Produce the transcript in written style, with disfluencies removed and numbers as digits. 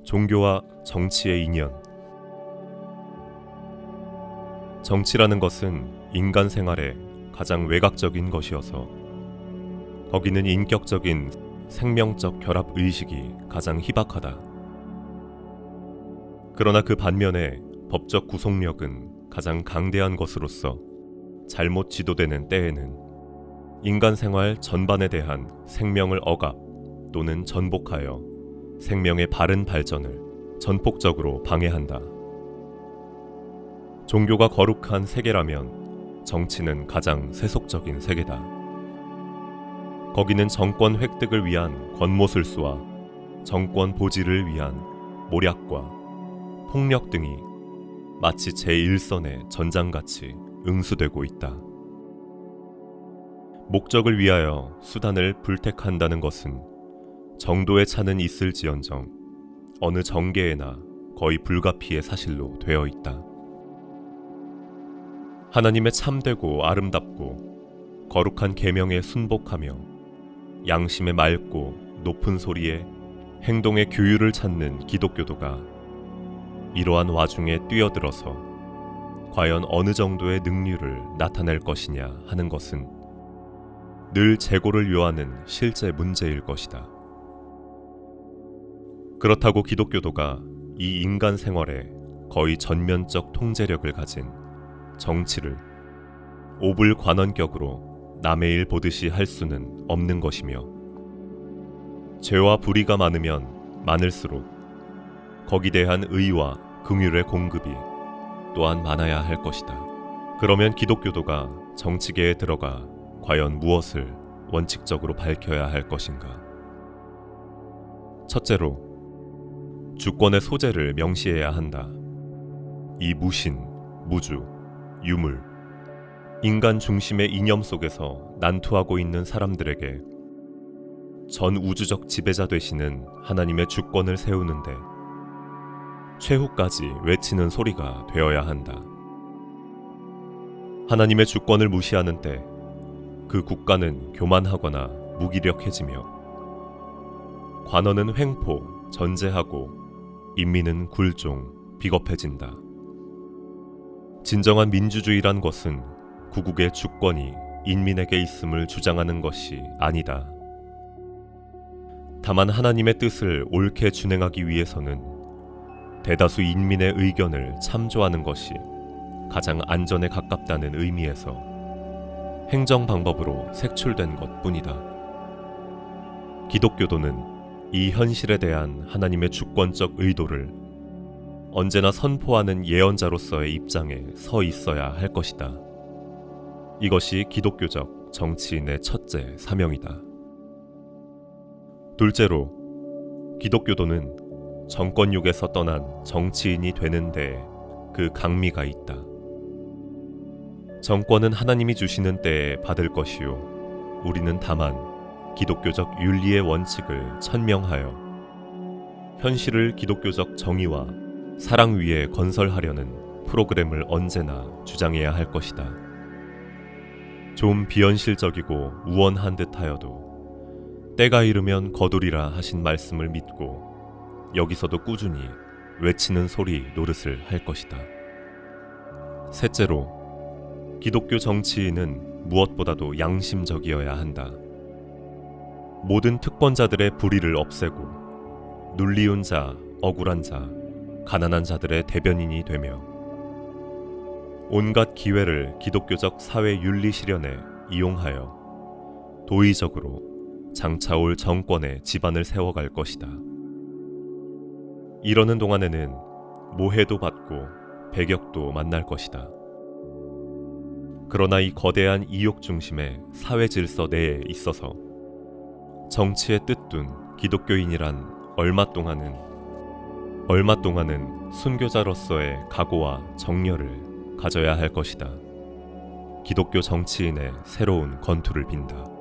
종교와 정치의 인연. 정치라는 것은 인간 생활의 가장 외곽적인 것이어서 거기는 인격적인 생명적 결합 의식이 가장 희박하다. 그러나 그 반면에 법적 구속력은 가장 강대한 것으로서 잘못 지도되는 때에는 인간 생활 전반에 대한 생명을 억압 또는 전복하여 생명의 바른 발전을 전폭적으로 방해한다. 종교가 거룩한 세계라면 정치는 가장 세속적인 세계다. 거기는 정권 획득을 위한 권모술수와 정권 보지를 위한 모략과 폭력 등이 마치 제1선의 전장같이 응수되고 있다. 목적을 위하여 수단을 불택한다는 것은 정도의 차는 있을지언정 어느 정계에나 거의 불가피의 사실로 되어 있다. 하나님의 참되고 아름답고 거룩한 계명에 순복하며 양심의 맑고 높은 소리에 행동의 규율을 찾는 기독교도가 이러한 와중에 뛰어들어서 과연 어느 정도의 능률을 나타낼 것이냐 하는 것은 늘 재고를 요하는 실제 문제일 것이다. 그렇다고 기독교도가 이 인간 생활에 거의 전면적 통제력을 가진 정치를 오불관원격으로 남의 일 보듯이 할 수는 없는 것이며, 죄와 불의가 많으면 많을수록 거기 대한 의와 긍휼의 공급이 또한 많아야 할 것이다. 그러면 기독교도가 정치계에 들어가 과연 무엇을 원칙적으로 밝혀야 할 것인가? 첫째로, 주권의 소재를 명시해야 한다. 이 무신, 무주, 유물, 인간 중심의 이념 속에서 난투하고 있는 사람들에게 전 우주적 지배자 되시는 하나님의 주권을 세우는데 최후까지 외치는 소리가 되어야 한다. 하나님의 주권을 무시하는 때 그 국가는 교만하거나 무기력해지며 관원은 횡포, 전제하고 인민은 굴종, 비겁해진다. 진정한 민주주의란 것은 구국의 주권이 인민에게 있음을 주장하는 것이 아니다. 다만 하나님의 뜻을 옳게 준행하기 위해서는 대다수 인민의 의견을 참조하는 것이 가장 안전에 가깝다는 의미에서 행정 방법으로 색출된 것뿐이다. 기독교도는 이 현실에 대한 하나님의 주권적 의도를 언제나 선포하는 예언자로서의 입장에 서 있어야 할 것이다. 이것이 기독교적 정치인의 첫째 사명이다. 둘째로, 기독교도는 정권욕에서 떠난 정치인이 되는데 그 강미가 있다. 정권은 하나님이 주시는 때에 받을 것이요, 우리는 다만 기독교적 윤리의 원칙을 천명하여 현실을 기독교적 정의와 사랑 위에 건설하려는 프로그램을 언제나 주장해야 할 것이다. 좀 비현실적이고 우원한 듯하여도 때가 이르면 거두리라 하신 말씀을 믿고 여기서도 꾸준히 외치는 소리 노릇을 할 것이다. 셋째로, 기독교 정치인은 무엇보다도 양심적이어야 한다. 모든 특권자들의 불의를 없애고 눌리운 자, 억울한 자, 가난한 자들의 대변인이 되며 온갖 기회를 기독교적 사회 윤리 실현에 이용하여 도의적으로 장차올 정권의 기반을 세워갈 것이다. 이러는 동안에는 모해도 받고 배격도 만날 것이다. 그러나 이 거대한 이욕 중심의 사회 질서 내에 있어서 정치에 뜻둔 기독교인이란 얼마 동안은 순교자로서의 각오와 정열을 가져야 할 것이다. 기독교 정치인의 새로운 건투를 빈다.